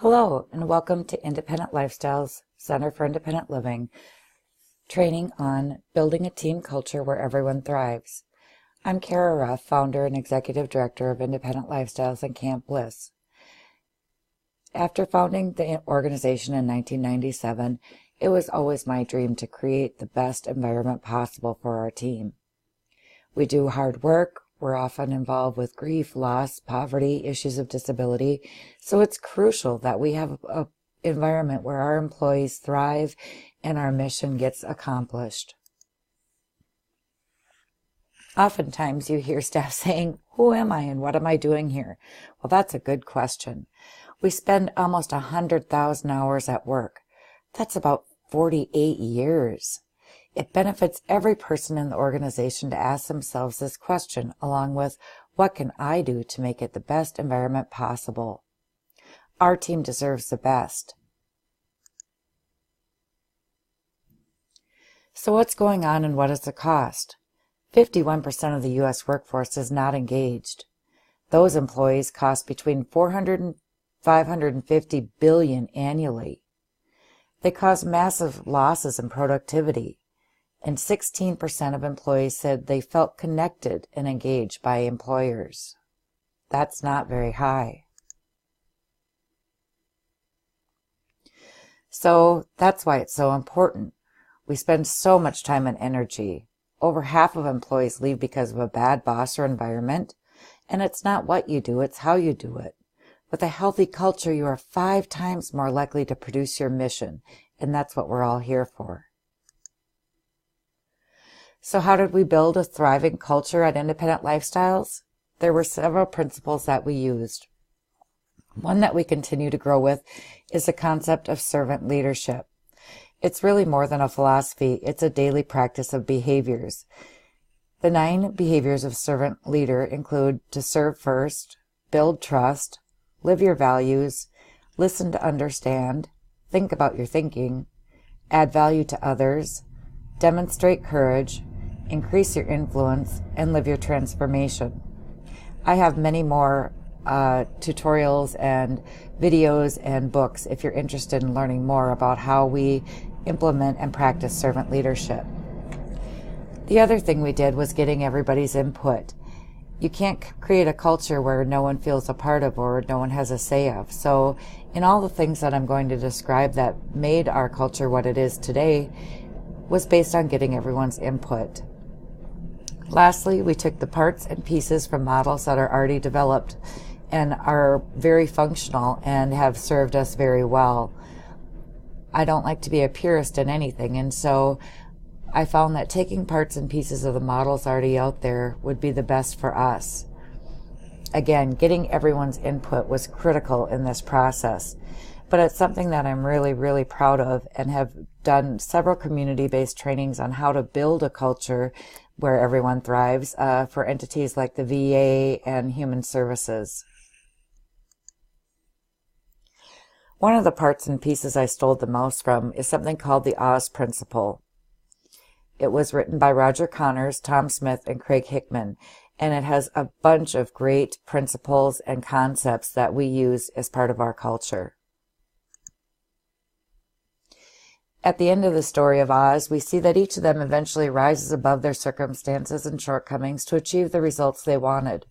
Hello, and welcome to Independent Lifestyles Center for Independent Living, training on building a team culture where everyone thrives. I'm Kara Ruff, founder and executive director of Independent Lifestyles and Camp Bliss. After founding the organization in 1997, it was always my dream to create the best environment possible for our team. We do hard work. We're often involved with grief, loss, poverty, issues of disability, so it's crucial that we have an environment where our employees thrive and our mission gets accomplished. Oftentimes you hear staff saying, "Who am I and what am I doing here?" Well, that's a good question. We spend almost 100,000 hours at work. That's about 48 years. It benefits every person in the organization to ask themselves this question, along with, what can I do to make it the best environment possible? Our team deserves the best. So what's going on and what is the cost? 51% of the U.S. workforce is not engaged. Those employees cost between $400 and $550 billion annually. They cause massive losses in productivity. And 16% of employees said they felt connected and engaged by employers. That's not very high. So that's why it's so important. We spend so much time and energy. Over half of employees leave because of a bad boss or environment. And it's not what you do, it's how you do it. With a healthy culture, you are 5 times more likely to produce your mission. And that's what we're all here for. So how did we build a thriving culture at Independent Lifestyles? There were several principles that we used. One that we continue to grow with is the concept of servant leadership. It's really more than a philosophy. It's a daily practice of behaviors. The 9 behaviors of servant leader include to serve first, build trust, live your values, listen to understand, think about your thinking, add value to others, demonstrate courage, increase your influence, and live your transformation. I have many more tutorials and videos and books if you're interested in learning more about how we implement and practice servant leadership. The other thing we did was getting everybody's input. You can't create a culture where no one feels a part of or no one has a say of. So in all the things that I'm going to describe that made our culture what it is today was based on getting everyone's input. Lastly, we took the parts and pieces from models that are already developed and are very functional and have served us very well. I don't like to be a purist in anything, and so I found that taking parts and pieces of the models already out there would be the best for us. Again, getting everyone's input was critical in this process. But it's something that I'm really, really proud of and have done several community-based trainings on how to build a culture where everyone thrives for entities like the VA and Human Services. One of the parts and pieces I stole the most from is something called the Oz Principle. It was written by Roger Connors, Tom Smith, and Craig Hickman, and it has a bunch of great principles and concepts that we use as part of our culture. At the end of the story of Oz, we see that each of them eventually rises above their circumstances and shortcomings to achieve the results they wanted.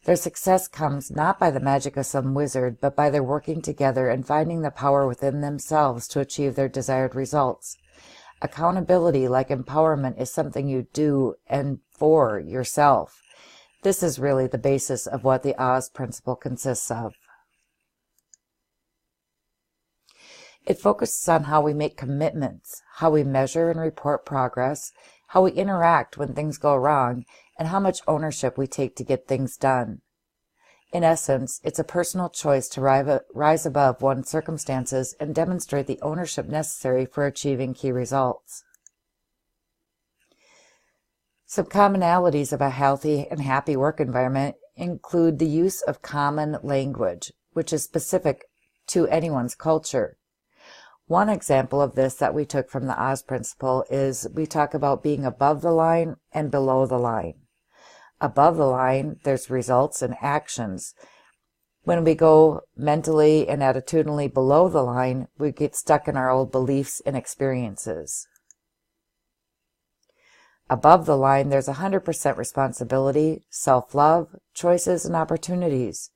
Their success comes not by the magic of some wizard, but by their working together and finding the power within themselves to achieve their desired results. Accountability, like empowerment, is something you do and for yourself. This is really the basis of what the Oz Principle consists of. It focuses on how we make commitments, how we measure and report progress, how we interact when things go wrong, and how much ownership we take to get things done. In essence, it's a personal choice to rise above one's circumstances and demonstrate the ownership necessary for achieving key results. Some commonalities of a healthy and happy work environment include the use of common language, which is specific to anyone's culture. One example of this that we took from the Oz Principle is we talk about being above the line and below the line. Above the line, there's results and actions. When we go mentally and attitudinally below the line, we get stuck in our old beliefs and experiences. Above the line, there's 100% responsibility, self-love, choices, and opportunities.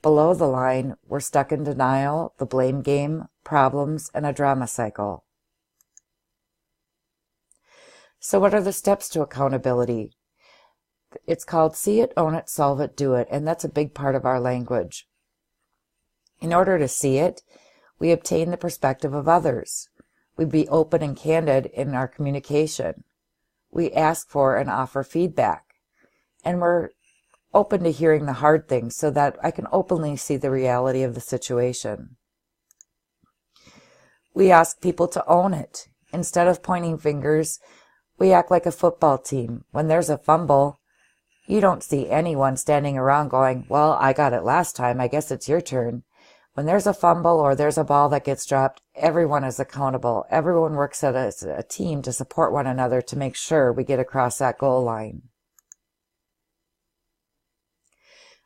Below the line, we're stuck in denial, the blame game, problems, and a drama cycle. So what are the steps to accountability? It's called see it, own it, solve it, do it, and that's a big part of our language. In order to see it, we obtain the perspective of others. We be open and candid in our communication. We ask for and offer feedback. And we're open to hearing the hard things so that I can openly see the reality of the situation. We ask people to own it. Instead of pointing fingers, we act like a football team. When there's a fumble, you don't see anyone standing around going, well, I got it last time, I guess it's your turn. When there's a fumble or there's a ball that gets dropped, everyone is accountable. Everyone works as a team to support one another to make sure we get across that goal line.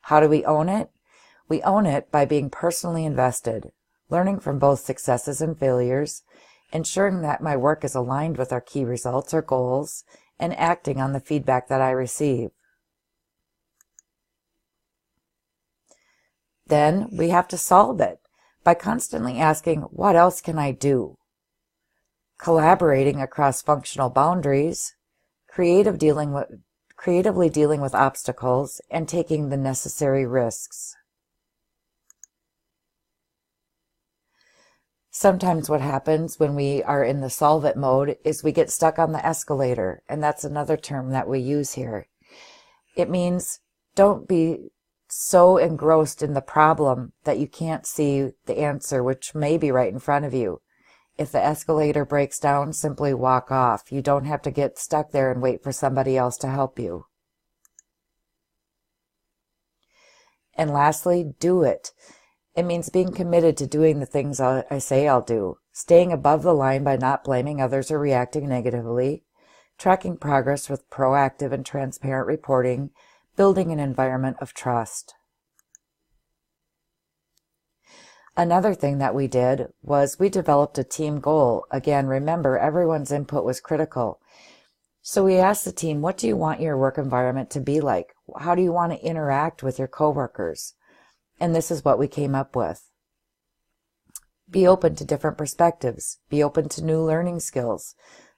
How do we own it? We own it by being personally invested, learning from both successes and failures, ensuring that my work is aligned with our key results or goals, and acting on the feedback that I receive. Then we have to solve it by constantly asking, what else can I do? Collaborating across functional boundaries, creatively dealing with obstacles, and taking the necessary risks. Sometimes what happens when we are in the solve it mode is we get stuck on the escalator, and that's another term that we use here. It means don't be so engrossed in the problem that you can't see the answer, which may be right in front of you. If the escalator breaks down, simply walk off. You don't have to get stuck there and wait for somebody else to help you. And lastly, do it. It means being committed to doing the things I say I'll do, staying above the line by not blaming others or reacting negatively, tracking progress with proactive and transparent reporting, building an environment of trust. Another thing that we did was we developed a team goal. Again, remember, everyone's input was critical. So we asked the team, what do you want your work environment to be like? How do you want to interact with your coworkers? And this is what we came up with. Be open to different perspectives. Be open to new learning skills.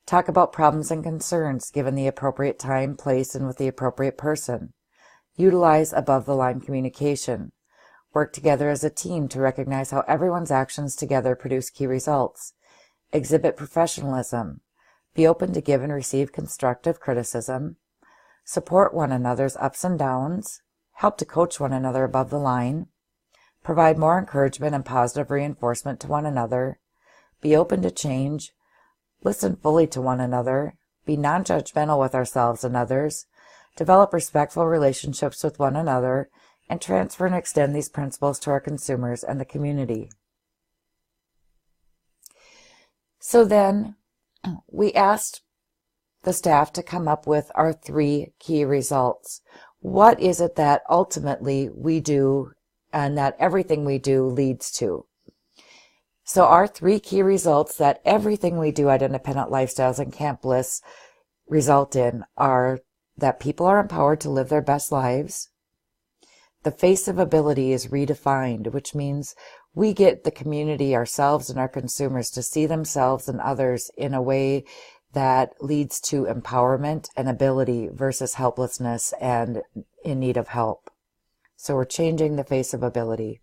Talk about problems and concerns given the appropriate time, place, and with the appropriate person. Utilize above-the-line communication. Work together as a team to recognize how everyone's actions together produce key results. Exhibit professionalism. Be open to give and receive constructive criticism. Support one another's ups and downs. Help to coach one another above the line. Provide more encouragement and positive reinforcement to one another. Be open to change. Listen fully to one another. Be non-judgmental with ourselves and others. Develop respectful relationships with one another, and transfer and extend these principles to our consumers and the community. So then, we asked the staff to come up with our 3 key results. What is it that ultimately we do and that everything we do leads to? So our 3 key results that everything we do at Independent Lifestyles and Camp Bliss result in are that people are empowered to live their best lives. The face of ability is redefined, which means we get the community, ourselves, and our consumers to see themselves and others in a way that leads to empowerment and ability versus helplessness and in need of help. So we're changing the face of ability.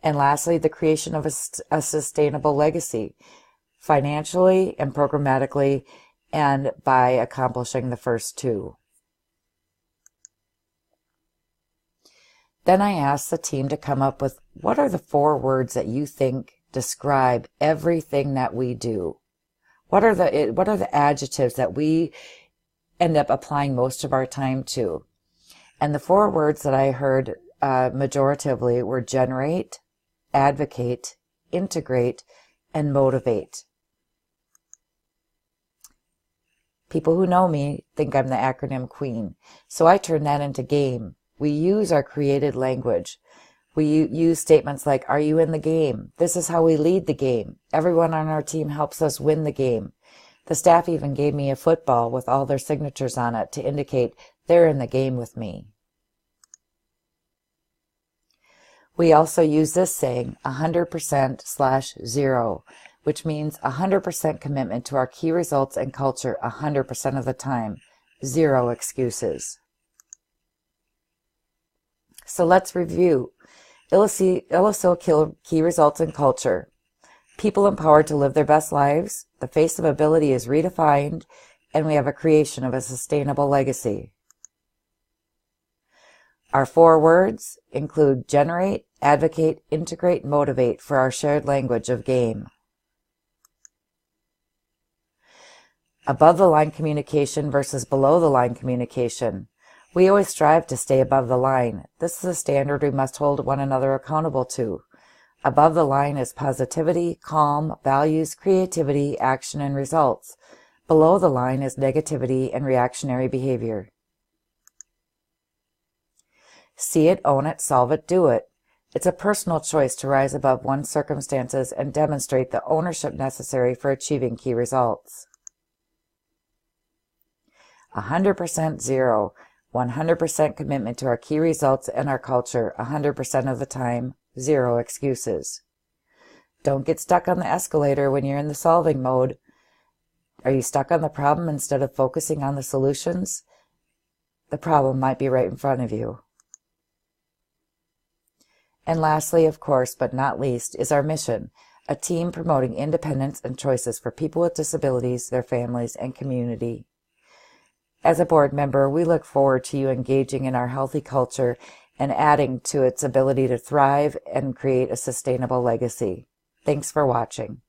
And lastly, the creation of a sustainable legacy, financially and programmatically, and by accomplishing the first 2. Then I asked the team to come up with what are the 4 words that you think describe everything that we do? What are the adjectives that we end up applying most of our time to? And the 4 words that I heard majoritively were generate, advocate, integrate, and motivate. People who know me think I'm the acronym queen, so I turn that into game. We use our created language. We use statements like, are you in the game? This is how we lead the game. Everyone on our team helps us win the game. The staff even gave me a football with all their signatures on it to indicate they're in the game with me. We also use this saying, 100%/0, which means 100% commitment to our key results and culture 100% of the time. 0 excuses. So let's review. ILICIL key results and culture. People empowered to live their best lives. The face of ability is redefined, and we have a creation of a sustainable legacy. Our 4 words include generate, advocate, integrate, motivate for our shared language of game. Above-the-line communication versus below-the-line communication. We always strive to stay above the line. This is a standard we must hold one another accountable to. Above the line is positivity, calm, values, creativity, action, and results. Below the line is negativity and reactionary behavior. See it, own it, solve it, do it. It's a personal choice to rise above one's circumstances and demonstrate the ownership necessary for achieving key results. 100%/0. 100% commitment to our key results and our culture 100% of the time. 0 excuses. Don't get stuck on the escalator when you're in the solving mode. Are you stuck on the problem instead of focusing on the solutions? The problem might be right in front of you. And lastly, of course, but not least, is our mission, a team promoting independence and choices for people with disabilities, their families, and community. As a board member, we look forward to you engaging in our healthy culture and adding to its ability to thrive and create a sustainable legacy. Thanks for watching.